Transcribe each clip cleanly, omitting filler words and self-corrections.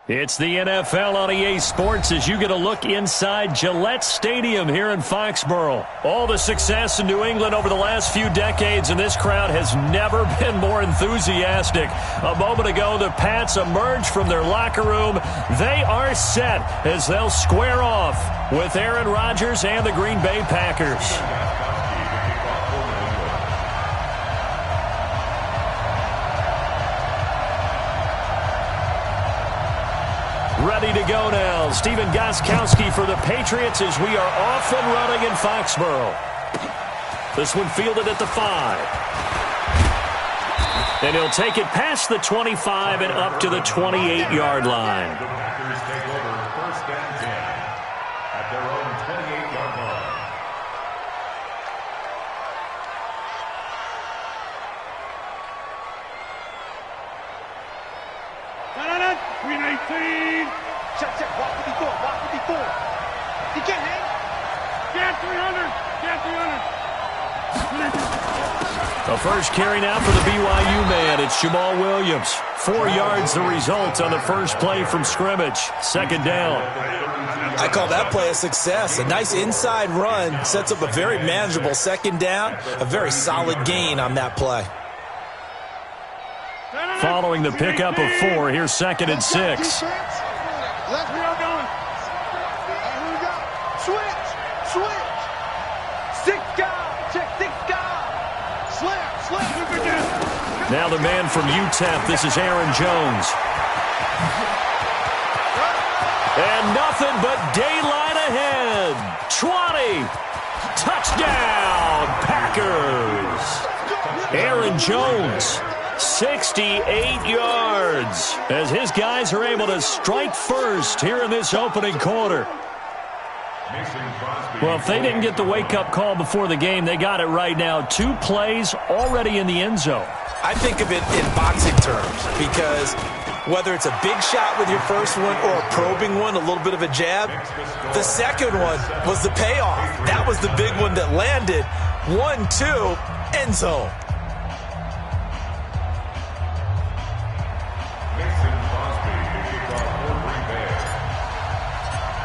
It's the NFL on EA Sports as you get a look inside Gillette Stadium here in Foxborough. All the success in New England over the last few decades, and this crowd has never been more enthusiastic. A moment ago, the Pats emerged from their locker room. They are set as they'll square off with Aaron Rodgers and the Green Bay Packers. Ready to go now. Steven Gostkowski for the Patriots as we are off and running in Foxborough. This one fielded at the 5. And he'll take it past the 25 and up to the 28-yard line. The Packers take over 1st and 10 at their own 28-yard line. Check, walk with the 4. You can't hang. Get 300. The first carry now for the BYU man. It's Jamal Williams. 4 yards the result on the first play from scrimmage. 2nd down. I call that play a success. A nice inside run sets up a very manageable 2nd down. A very solid gain on that play. Following the pickup of 4, here's 2nd and 6. Let's be all going. Here we go. Switch. 6 guys. Check 6 guys. Slip. Now the man from UTEP. This is Aaron Jones. And nothing but daylight ahead. 20. Touchdown, Packers. Aaron Jones. 68 yards as his guys are able to strike first here in this opening quarter. Well, if they didn't get the wake-up call before the game, they got it right now. 2 plays already in the end zone. I think of it in boxing terms because whether it's a big shot with your first one or a probing one, a little bit of a jab, the second one was the payoff. That was the big one that landed. 1-2, end zone.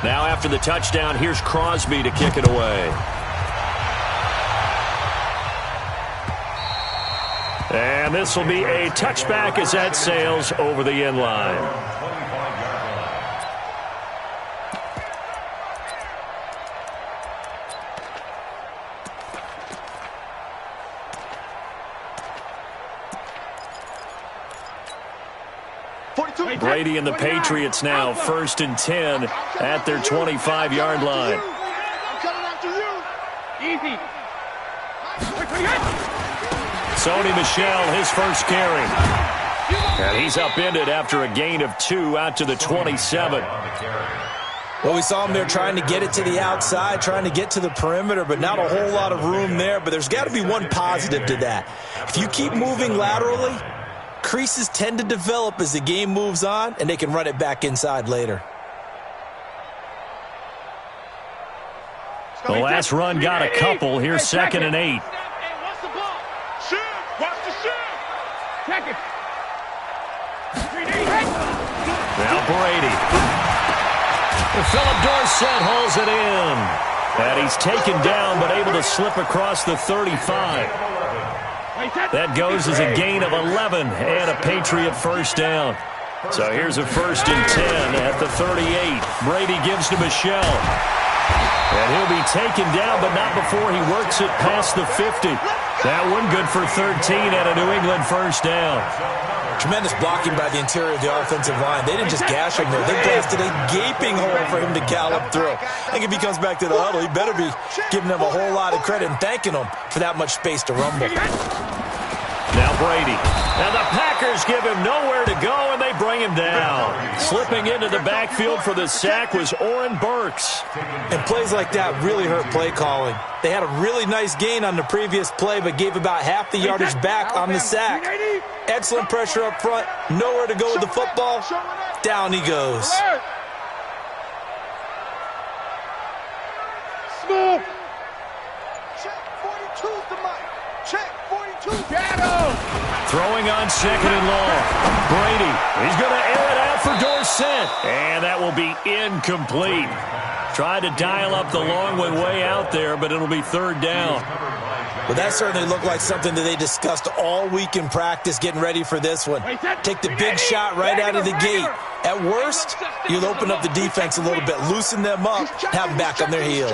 Now after the touchdown, here's Crosby to kick it away. And this will be a touchback as that sails over the end line. Brady and the Patriots now 1st and 10 at their 25-yard line. Easy. Sony Michel, his first carry. And he's upended after a gain of 2 out to the 27. Well, we saw him there trying to get it to the outside, trying to get to the perimeter, but not a whole lot of room there. But there's got to be one positive to that. If you keep moving laterally, creases tend to develop as the game moves on, and they can run it back inside later. The last run got a couple. Here's 2nd and 8. Check it. Now Brady. And Philip Dorsett hauls it in. And he's taken down but able to slip across the 35. That goes as a gain of 11 and a Patriot first down. So here's a 1st and 10 at the 38. Brady gives to Michel. And he'll be taken down, but not before he works it past the 50. That one good for 13 and a New England first down. Tremendous blocking by the interior of the offensive line. They didn't just gash him there. They blasted a gaping hole for him to gallop through. I think if he comes back to the huddle, he better be giving them a whole lot of credit and thanking them for that much space to rumble. Now Brady. And the Packers give him nowhere to go, and they bring him down. Slipping into the backfield for the sack was Oren Burks. And plays like that really hurt play calling. They had a really nice gain on the previous play, but gave about half the yardage back on the sack. Excellent pressure up front. Nowhere to go with the football. Down he goes. Smooth. Check 42's the mic. Check 42. Throwing on second and long. Brady, he's going to air it out for Dorsett. And that will be incomplete. Tried to dial up the long one way out there, but it'll be third down. Well, that certainly looked like something that they discussed all week in practice getting ready for this one. Take the big shot right out of the gate. At worst, you'll open up the defense a little bit, loosen them up, have them back on their heels.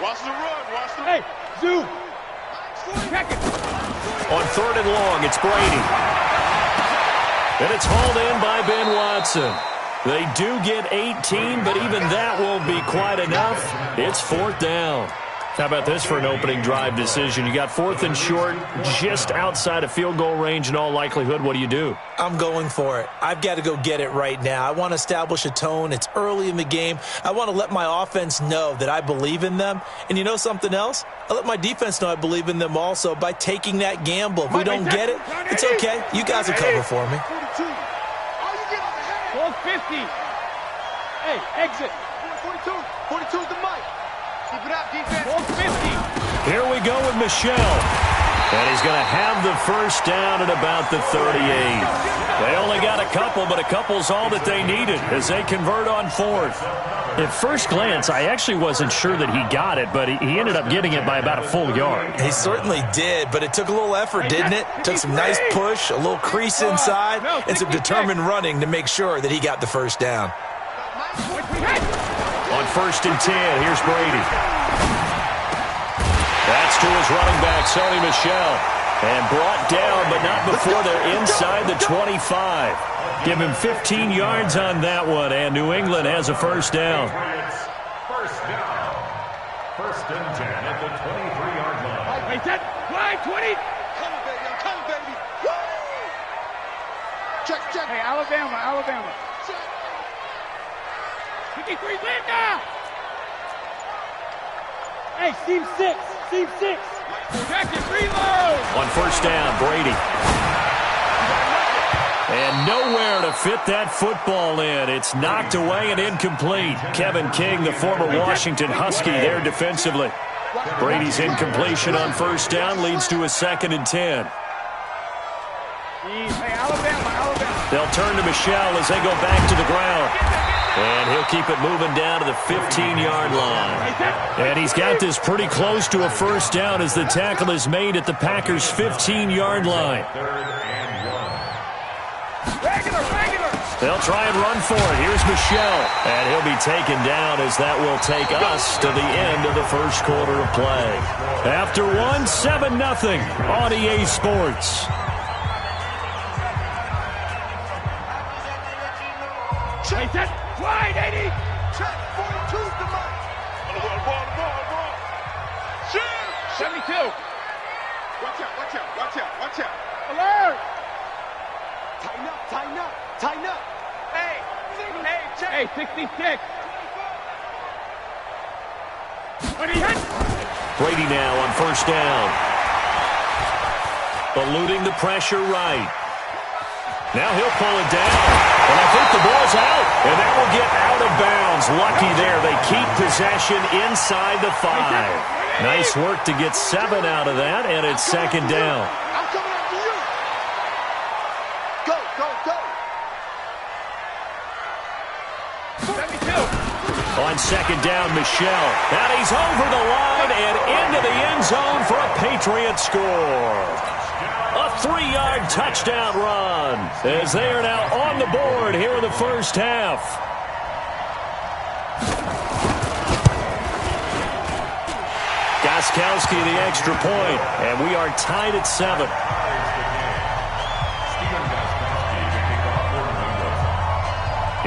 Watch the run, watch the run. Hey, zoom. On third and long, it's Brady. And it's hauled in by Ben Watson. They do get 18, but even that won't be quite enough. It's fourth down. How about this for an opening drive decision? You got fourth and short, just outside of field goal range in all likelihood. What do you do? I'm going for it. I've got to go get it right now. I want to establish a tone. It's early in the game. I want to let my offense know that I believe in them. And you know something else? I let my defense know I believe in them also by taking that gamble. If we don't get it, it's okay. You guys will cover for me. 50. Hey, exit. 42. 42 is the mic. Keep it up, defense. 50. Here we go with Michelle. And he's going to have the first down at about the 38. They only got a couple, but a couple's all that they needed as they convert on fourth. At first glance, I actually wasn't sure that he got it, but he ended up getting it by about a full yard. He certainly did, but it took a little effort, didn't it? Took some nice push, a little crease inside, and some determined running to make sure that he got the first down. On first and 10, here's Brady. That's to his running back, Sony Michel. And brought down, but not before they're inside the 25. Give him 15 yards on that one, and New England has a first down. First down. First and 10 at the 23-yard line. Hey, set. Line 20. Come on, baby. I'm coming, baby. Woo! Check, check. Hey, Alabama, Alabama. Check. 53, win now. Hey, seam 6. Seam 6. Check it, reload. On first down, Brady. And nowhere to fit that football in. It's knocked away and incomplete. Kevin King, the former Washington Husky, there defensively. Brady's incompletion on first down leads to a second and 10. Hey, Alabama, Alabama. They'll turn to Michel as they go back to the ground. And he'll keep it moving down to the 15-yard line. And he's got this pretty close to a first down as the tackle is made at the Packers' 15-yard line. They'll try and run for it. Here's Michel. And he'll be taken down as that will take us to the end of the first quarter of play. After one, 7-0 on EA Sports. Hey, set. Wide, 80. Check. 42's the mark. Ball. Shoot. 72. Watch out. Alert. Tighten up. Hey, check. Hey, 66. What he hit? Brady now on first down. Eluding the pressure right. Now he'll pull it down. And I think the ball's out. And that will get out of bounds. Lucky there. They keep possession inside the 5. Nice work to get 7 out of that, and it's second down. I'm coming after you. Go. 72. On second down, Michel. And he's over the line and into the end zone for a Patriot score. A 3-yard touchdown run as they are now on the board here in the first half. Gostkowski the extra point, and we are tied at 7.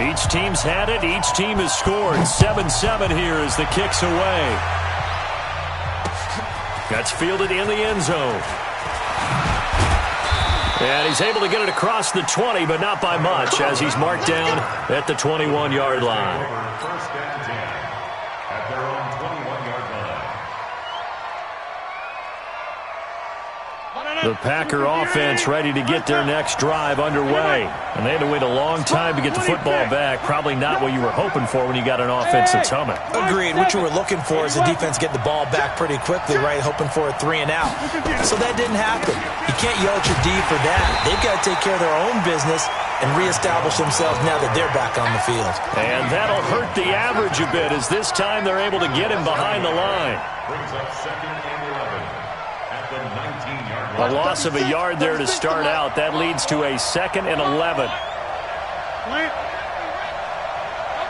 Each team's had it. Each team has scored. 7-7 here as the kick's away. That's fielded in the end zone. And he's able to get it across the 20, but not by much, as he's marked down at the 21-yard line. First and 10 at their own 21-yard line. The Packer offense ready to get their next drive underway. And they had to wait a long time to get the football back. Probably not what you were hoping for when you got an offense that's humming. Agreed. What you were looking for is the defense get the ball back pretty quickly, right? Hoping for a 3 and out. So that didn't happen. You can't yell at your D for that. They've got to take care of their own business and reestablish themselves now that they're back on the field. And that'll hurt the average a bit as this time they're able to get him behind the line. Brings up 2nd and 11 at the 19-yard line. A loss of a yard there to start out. That leads to a 2nd and 11. Don't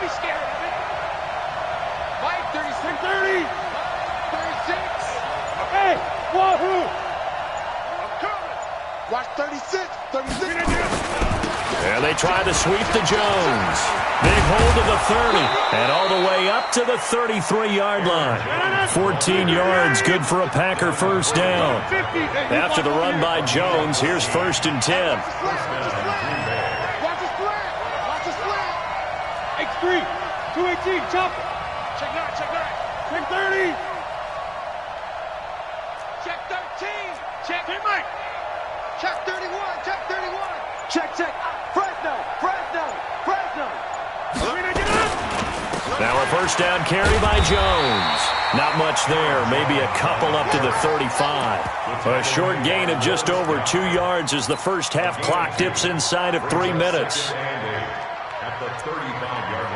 be scared of it. Mike, 36, 30. 36. Hey, wahoo. I'm coming. Watch 36. 36. And they try to sweep to Jones. Big hold of the 30. And all the way up to the 33-yard line. 14 yards, good for a Packer first down. After the run by Jones, here's 1st and 10. Watch the slant. Watch the slant. X3. 218. Chop it. Check 9. Check 9. Check 30. Check 13. Check. Hey, Mike. Check 31. Check 31. Check. Fresno. Now a first down carry by Jones. Not much there. Maybe a couple up to the 35. A short gain of just over 2 yards as the first half clock dips inside of 3 minutes. At the 35-yard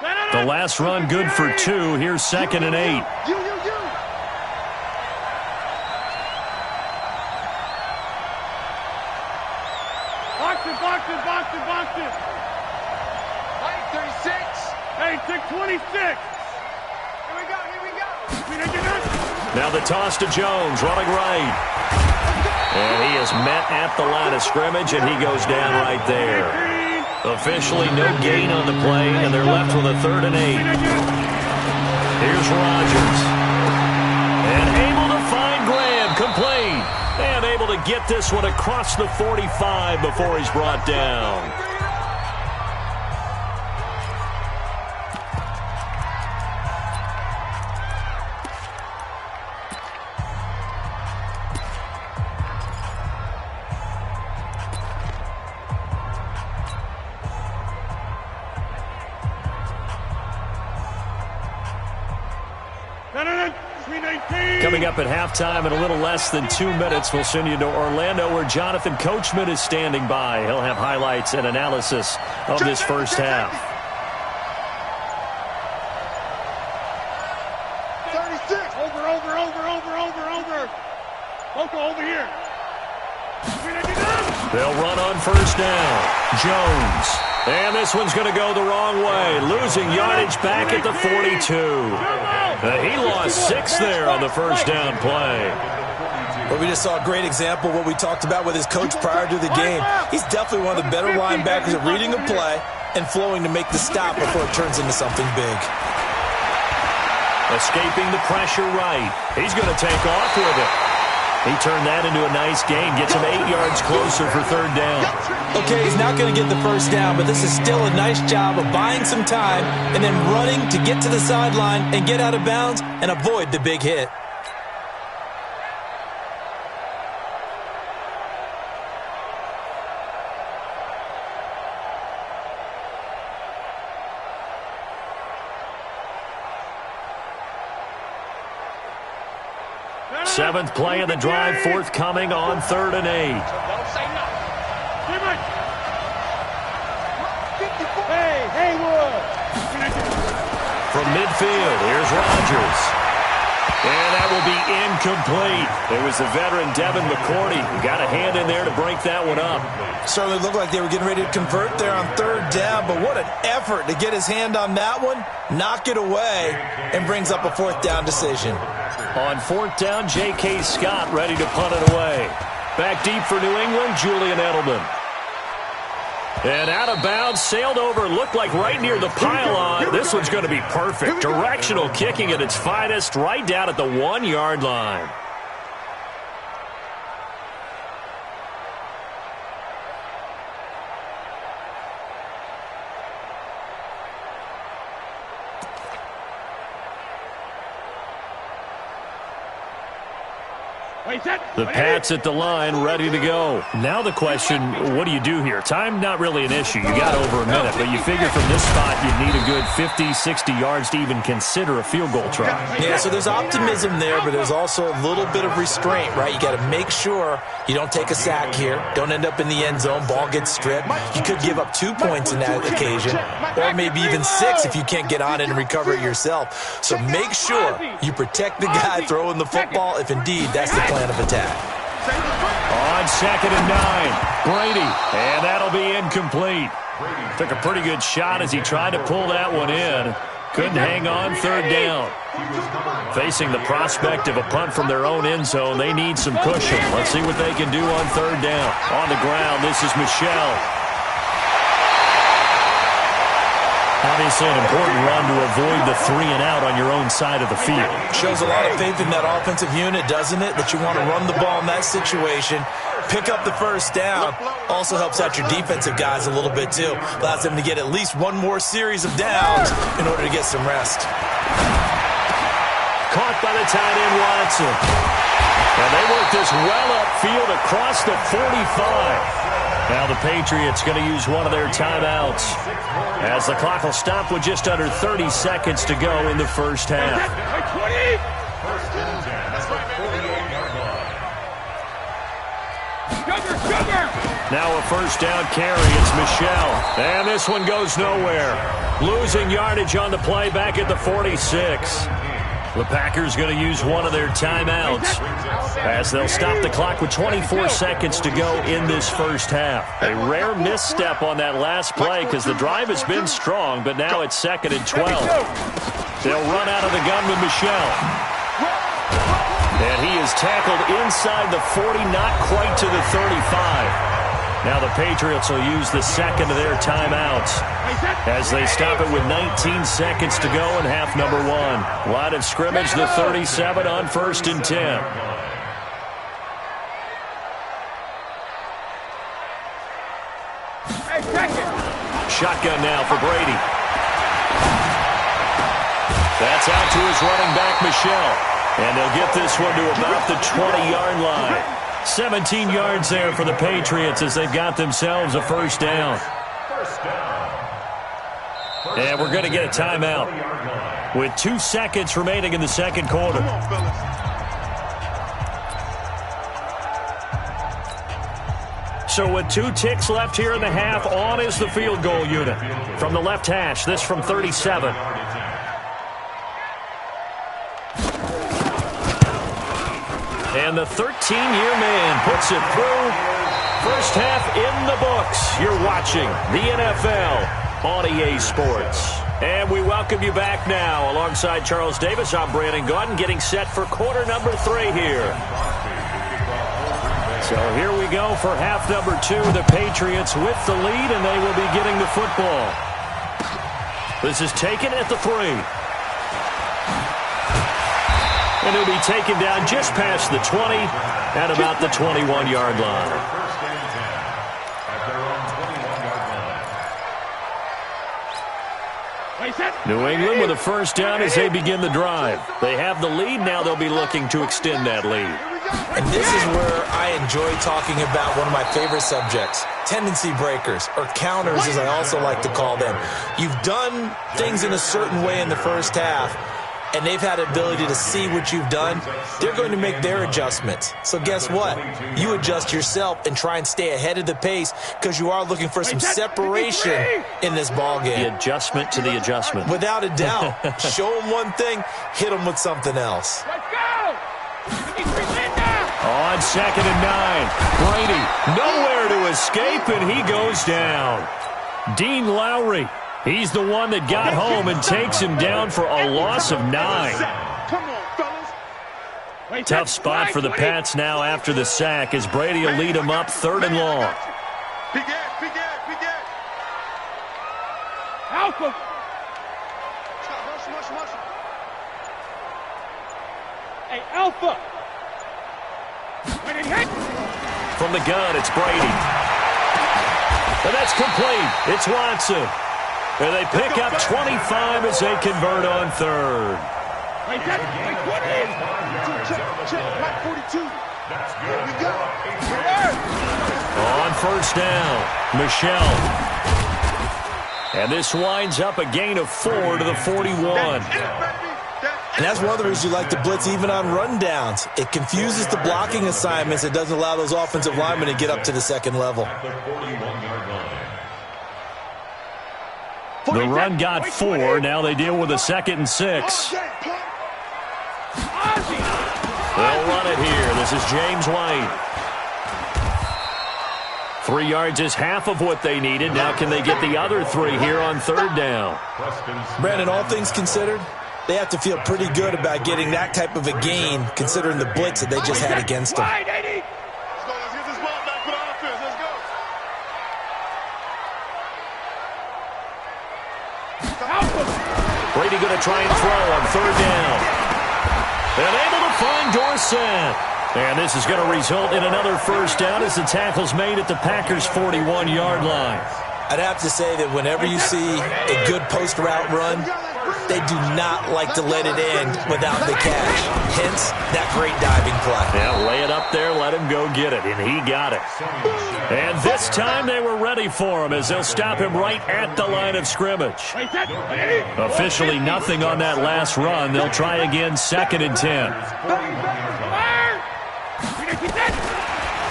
line. The last run good for 2. Here's 2nd and 8. You. Box it. Mike, 36. Hey, 626. Here we go. Now the toss to Jones, running right. And he is met at the line of scrimmage, and he goes down right there. Officially no gain on the play, and they're left with a 3rd and 8. Here's Rodgers. And able to find Graham, complete. And able to get this one across the 45 before he's brought down. Coming up at halftime in a little less than 2 minutes, we'll send you to Orlando where Jonathan Coachman is standing by. He'll have highlights and analysis of this first half. 36. Over. Over here. They'll run on first down. Jones. And this one's going to go the wrong way. Losing yardage back at the 42. He lost 6 there on the first down play. Well, we just saw a great example of what we talked about with his coach prior to the game. He's definitely one of the better linebackers at reading a play and flowing to make the stop before it turns into something big. Escaping the pressure right. He's going to take off with it. He turned that into a nice gain. Gets him 8 yards closer for 3rd down. Okay, he's not going to get the first down, but this is still a nice job of buying some time and then running to get to the sideline and get out of bounds and avoid the big hit. Seventh play of the drive forthcoming on 3rd and 8. Don't say nothing. Hey, Haywood. From midfield, here's Rodgers. And that will be incomplete. It was the veteran Devin McCourty who got a hand in there to break that one up. Certainly looked like they were getting ready to convert there on 3rd down, but what an effort to get his hand on that one, knock it away, and brings up a 4th down decision. On 4th down, J.K. Scott ready to punt it away. Back deep for New England, Julian Edelman. And out of bounds, sailed over, looked like right near the pylon. This one's going to be perfect. Directional kicking at its finest, right down at the 1-yard line. The Pats at the line, ready to go. Now the question, what do you do here? Time, not really an issue. You got over a minute, but you figure from this spot you need a good 50, 60 yards to even consider a field goal try. Yeah, so there's optimism there, but there's also a little bit of restraint, right? You got to make sure you don't take a sack here, don't end up in the end zone, ball gets stripped. You could give up 2 points in that occasion, or maybe even 6 if you can't get on it and recover it yourself. So make sure you protect the guy throwing the football if indeed that's the plan of attack. On 2nd and 9, Brady, and that'll be incomplete. Took a pretty good shot as he tried to pull that one in. Couldn't hang on 3rd down. Facing the prospect of a punt from their own end zone, they need some cushion. Let's see what they can do on 3rd down. On the ground, this is Michelle. Obviously an important run to avoid the 3 and out on your own side of the field. Shows a lot of faith in that offensive unit, doesn't it? That you want to run the ball in that situation. Pick up the 1st down. Also helps out your defensive guys a little bit too. Allows them to get at least one more series of downs in order to get some rest. Caught by the tight end Watson. And they work this well upfield across the 45. Now the Patriots going to use one of their timeouts as the clock will stop with just under 30 seconds to go in the 1st half. Now a 1st down carry. It's Michelle. And this one goes nowhere. Losing yardage on the play back at the 46. The Packers going to use one of their timeouts as they'll stop the clock with 24 seconds to go in this 1st half. A rare misstep on that last play because the drive has been strong, but now it's 2nd and 12. They'll run out of the gun with Michelle. And he is tackled inside the 40, not quite to the 35. Now the Patriots will use the 2nd of their timeouts as they stop it with 19 seconds to go in half number 1. Line of scrimmage, the 37 on 1st and 10. Shotgun now for Brady. That's out to his running back, Michelle. And they'll get this one to about the 20-yard line. 17 yards there for the Patriots as they've got themselves a 1st down. And we're going to get a timeout with 2 seconds remaining in the 2nd quarter. So with 2 ticks left here in the half, on is the field goal unit. From the left hash, this from 37. And the 13-year man puts it through. 1st half in the books. You're watching the NFL on EA Sports. And we welcome you back now. Alongside Charles Davis, I'm Brandon Gaudin, getting set for quarter number 3 here. So here we go for half number 2. The Patriots with the lead, and they will be getting the football. This is taken at the 3. And it'll be taken down just past the 20 at about the 21-yard line. New England with a 1st down as they begin the drive. They have the lead. Now they'll be looking to extend that lead. And this is where I enjoy talking about one of my favorite subjects, tendency breakers, or counters as I also like to call them. You've done things in a certain way in the 1st half, and they've had the ability to see what you've done. They're going to make their adjustments. So guess what? You adjust yourself and try and stay ahead of the pace because you are looking for some separation in this ball game. The adjustment to the adjustment. Without a doubt. Show them one thing, hit them with something else. Let's go! On 2nd and 9, Brady nowhere to escape, and he goes down. Dean Lowry. He's the one that got home and takes him down for a loss of 9. Come on, fellas. Tough spot for the Pats now after the sack as Brady will lead him up 3rd and long. Big Alpha. Hey, Alpha. From the gun, it's Brady. And that's complete. It's Watson. And they pick up 25 as they convert on 3rd. Wait, that's like 20. Check, Mike 42. That's good. We got it. On first down, Michelle. And this winds up a gain of 4 to the 41. And that's one of the reasons you like to blitz even on rundowns. It confuses the blocking assignments. It doesn't allow those offensive linemen to get up to the second level. The run got 4. Now they deal with a 2nd and 6. They'll run it here. This is James White. 3 yards is half of what they needed. Now can they get the other 3 here on 3rd down? Brandon, all things considered, they have to feel pretty good about getting that type of a gain, considering the blitz that they just had against them. Let's go. Let's get this ball back for the offense. Let's go. Brady going to try and throw on 3rd down. And able to find Dorsett. And this is going to result in another 1st down as the tackle's made at the Packers' 41-yard line. I'd have to say that whenever you see a good post route run, they do not like to let it end without the catch. Hence, that great diving play. Yeah, lay it up there, let him go get it, and he got it. And this time they were ready for him as they'll stop him right at the line of scrimmage. Officially nothing on that last run. They'll try again, 2nd and 10.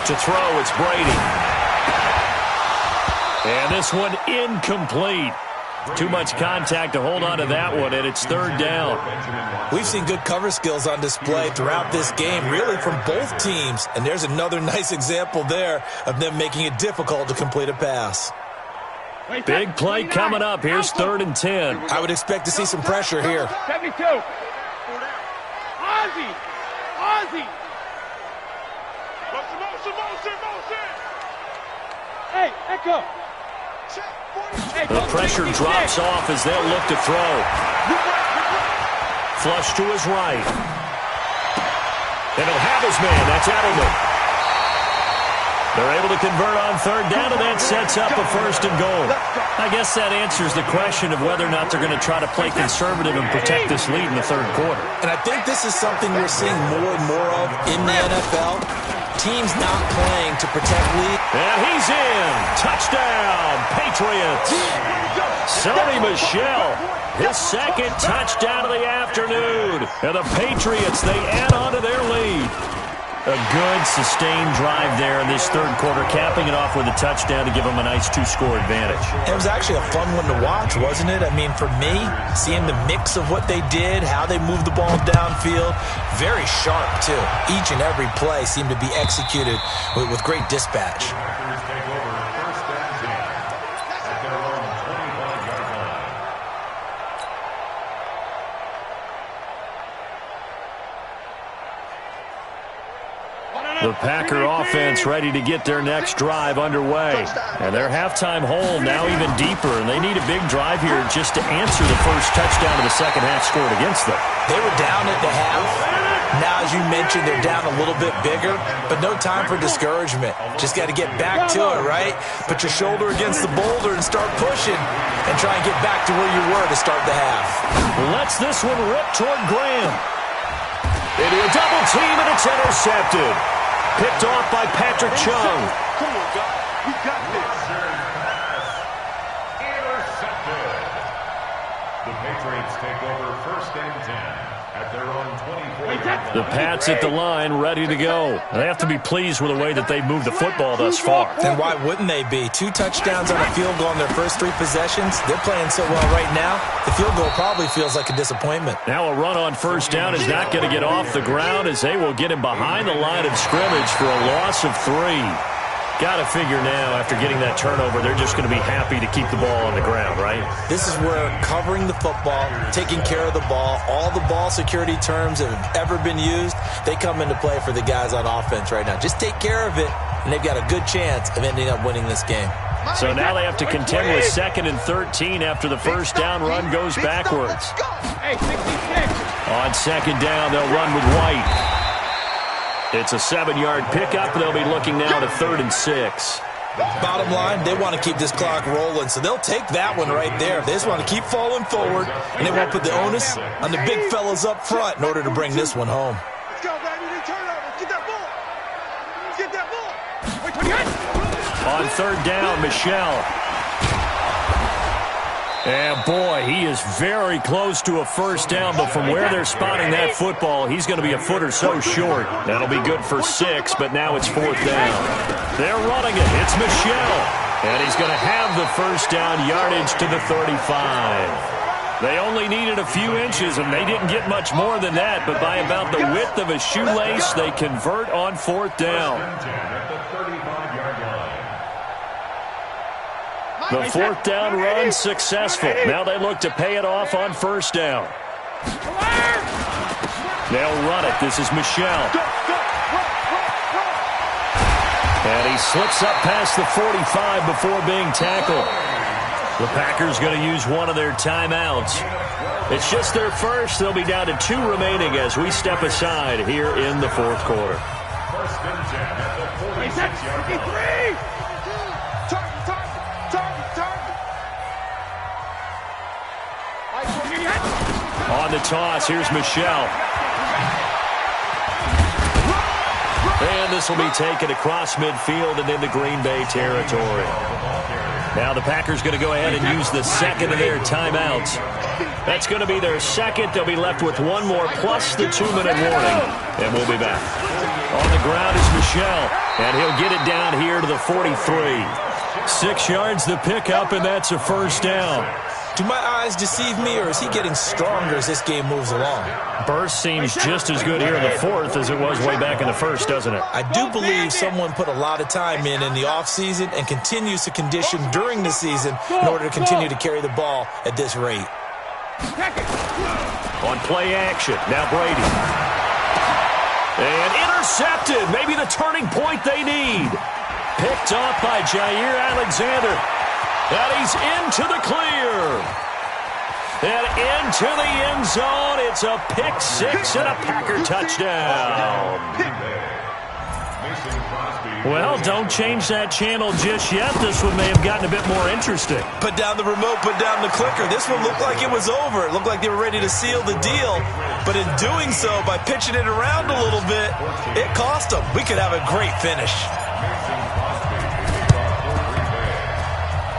To throw, it's Brady. And this one incomplete. Too much contact to hold on to that one, and it's 3rd down. We've seen good cover skills on display throughout this game, really from both teams. And there's another nice example there of them making it difficult to complete a pass. Big play coming up. Here's 3rd and 10. I would expect to see some pressure here. 72. Ozzy. Motion. Hey, Echo. The pressure drops off as they'll look to throw. Flush to his right. And he'll have his man. That's Edelman. They're able to convert on 3rd down, and that sets up a 1st and goal. I guess that answers the question of whether or not they're going to try to play conservative and protect this lead in the 3rd quarter. And I think this is something we're seeing more and more of in the NFL. Teams not playing to protect lead. And he's in. Touchdown, Patriots. Sonny Michel, his 2nd touchdown of the afternoon. And the Patriots, they add on to their lead. A good, sustained drive there in this 3rd quarter, capping it off with a touchdown to give them a nice 2-score advantage. It was actually a fun one to watch, wasn't it? I mean, for me, seeing the mix of what they did, how they moved the ball downfield, very sharp, too. Each and every play seemed to be executed with great dispatch. The Packer offense ready to get their next drive underway. And their halftime hole now even deeper, and they need a big drive here just to answer the first touchdown of the second half scored against them. They were down at the half. Now, as you mentioned, they're down a little bit bigger, but no time for discouragement. Just got to get back to it, right? Put your shoulder against the boulder and start pushing and try and get back to where you were to start the half. Lets this one rip toward Graham. Into a double team, and it's intercepted. Picked off by Patrick Chung. Come on, God. We got this. Intercepted. The Patriots take over 1st and 10 at their own 24-yard line. The Pats at the line, ready to go. They have to be pleased with the way that they've moved the football thus far. And why wouldn't they be? 2 touchdowns on a field goal in their first 3 possessions. They're playing so well right now, the field goal probably feels like a disappointment. Now a run on 1st down is not going to get off the ground as they will get him behind the line of scrimmage for a loss of 3. Got to figure now, after getting that turnover, they're just going to be happy to keep the ball on the ground, right? This is where covering the football, taking care of the ball, all the ball security terms that have ever been used, they come into play for the guys on offense right now. Just take care of it, and they've got a good chance of ending up winning this game. So now they have to contend with 2nd and 13 after the 1st down run goes backwards. Hey, 66. On 2nd down, they'll run with White. It's a 7-yard pickup. They'll be looking now to 3rd and 6. Bottom line, they want to keep this clock rolling, so they'll take that one right there. They just want to keep falling forward, and they won't put the onus on the big fellas up front in order to bring this one home. Let's go, baby. They turn over. Get that ball. Get that ball. On third down, Michelle. And boy, he is very close to a first down, but from where they're spotting that football, he's going to be a foot or so short. That'll be good for 6, but now it's fourth down. They're running it. It's Michelle. And he's going to have the first down, yardage to the 35. They only needed a few inches, and they didn't get much more than that, but by about the width of a shoelace, they convert on fourth down. The fourth down run successful. Now they look to pay it off on first down. They'll run it. This is Michelle. And he slips up past the 45 before being tackled. The Packers going to use one of their timeouts. It's just their first. They'll be down to 2 remaining as we step aside here in the fourth quarter. First and 10 at the 46. On the toss, here's Michelle. And this will be taken across midfield and into Green Bay territory. Now the Packers going to go ahead and use the second of their timeouts. That's going to be their second. They'll be left with one more plus the 2-minute warning. And we'll be back. On the ground is Michelle. And he'll get it down here to the 43. 6 yards the pickup, and that's a first down. Do my eyes deceive me, or is he getting stronger as this game moves along? Burst seems just as good here in the fourth as it was way back in the first, doesn't it? I do believe someone put a lot of time in the offseason and continues to condition during the season in order to continue to carry the ball at this rate. On play action, now Brady. And intercepted, maybe the turning point they need. Picked off by Jair Alexander. And he's into the clear. And into the end zone. It's a pick 6 and a Packer touchdown. Well, don't change that channel just yet. This one may have gotten a bit more interesting. Put down the remote, put down the clicker. This one looked like it was over. It looked like they were ready to seal the deal. But in doing so, by pitching it around a little bit, it cost them. We could have a great finish.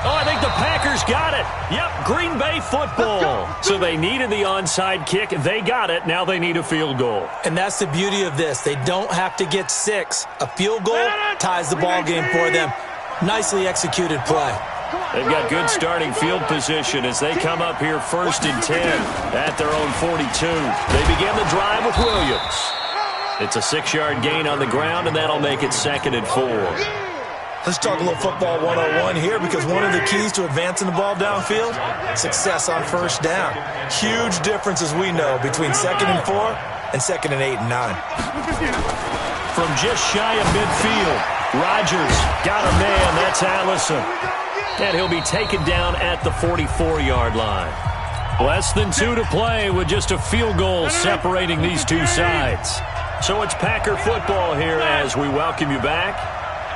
Oh, I think the Packers got it. Yep, Green Bay football. So they needed the onside kick. They got it. Now they need a field goal. And that's the beauty of this. They don't have to get 6. A field goal ties the ball game for them. Nicely executed play. They've got good starting field position as they come up here first and 10 at their own 42. They begin the drive with Williams. It's a 6-yard gain on the ground, and that'll make it second and 4. Let's talk a little football 101 here, because one of the keys to advancing the ball downfield, success on first down. Huge difference, as we know, between 2nd and 4 and 2nd and 8 and 9. From just shy of midfield, Rodgers got a man. That's Allison. And he'll be taken down at the 44-yard line. Less than 2 to play with just a field goal separating these two sides. So it's Packer football here as we welcome you back.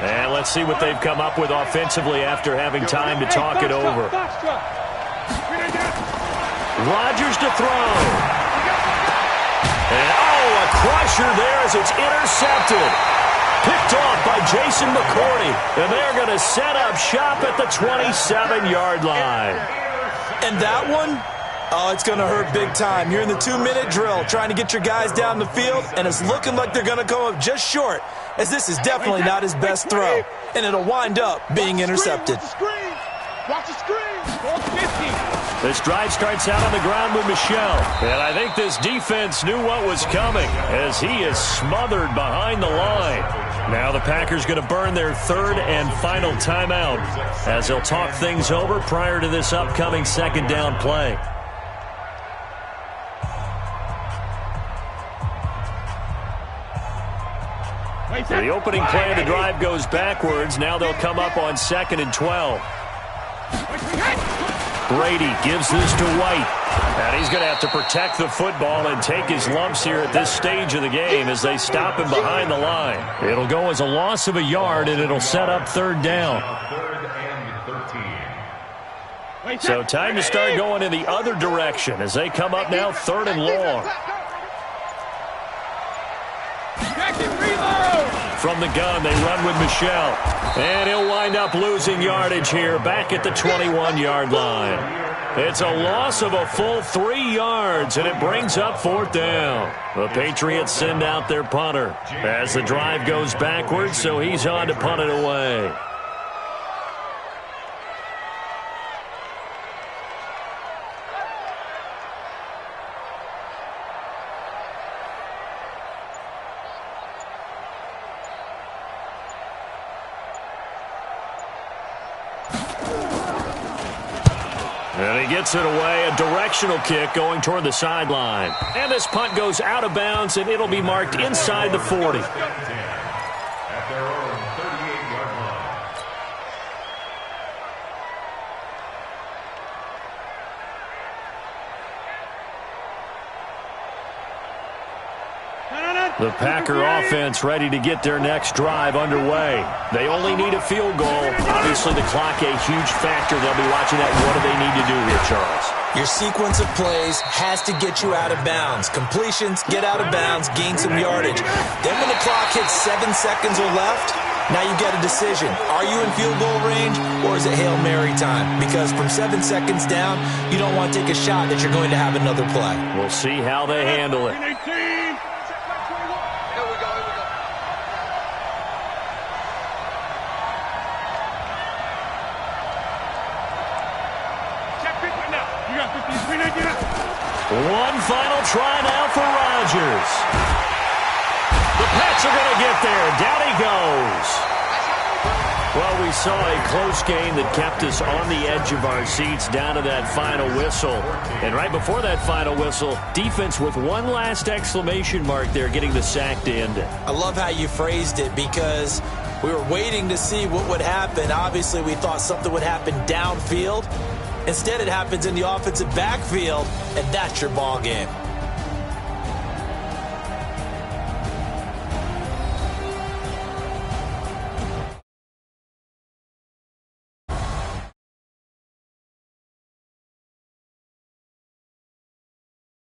And let's see what they've come up with offensively after having time to talk it over. Rodgers to throw. And, a crusher there as it's intercepted. Picked off by Jason McCourty. And they're going to set up shop at the 27-yard line. And that one, it's going to hurt big time. You're in the 2-minute drill trying to get your guys down the field, and it's looking like they're going to come up just short, as this is definitely not his best throw, and it'll wind up being intercepted. Watch the screen. This drive starts out on the ground with Michelle, and I think this defense knew what was coming as he is smothered behind the line. Now the Packers going to burn their 3rd and final timeout as they'll talk things over prior to this upcoming 2nd down play. The opening play of the drive goes backwards. Now they'll come up on 2nd and 12. Brady gives this to White. And he's going to have to protect the football and take his lumps here at this stage of the game as they stop him behind the line. It'll go as a loss of a yard, and it'll set up third down. So time to start going in the other direction as they come up now third and long. From the gun, they run with Michelle. And he'll wind up losing yardage here back at the 21-yard line. It's a loss of a full 3 yards, and it brings up fourth down. The Patriots send out their punter as the drive goes backwards, so he's on to punt it away. And he gets it away, a directional kick going toward the sideline. And this punt goes out of bounds, and it'll be marked inside the 40. At their own 38-yard line. The Packer offense ready to get their next drive underway. They only need a field goal. Obviously, the clock a huge factor. They'll be watching that. What do they need to do here, Charles? Your sequence of plays has to get you out of bounds. Completions, get out of bounds, gain some yardage. Then when the clock hits 7 seconds or left, now you get a decision. Are you in field goal range, or is it Hail Mary time? Because from 7 seconds down, you don't want to take a shot that you're going to have another play. We'll see how they handle it. One final try now for Rodgers. The Pats are going to get there. Down he goes. Well, we saw a close game that kept us on the edge of our seats down to that final whistle. And right before that final whistle, defense with one last exclamation mark there, getting the sack to end it. I love how you phrased it, because we were waiting to see what would happen. Obviously, we thought something would happen downfield. Instead, it happens in the offensive backfield, and that's your ball game.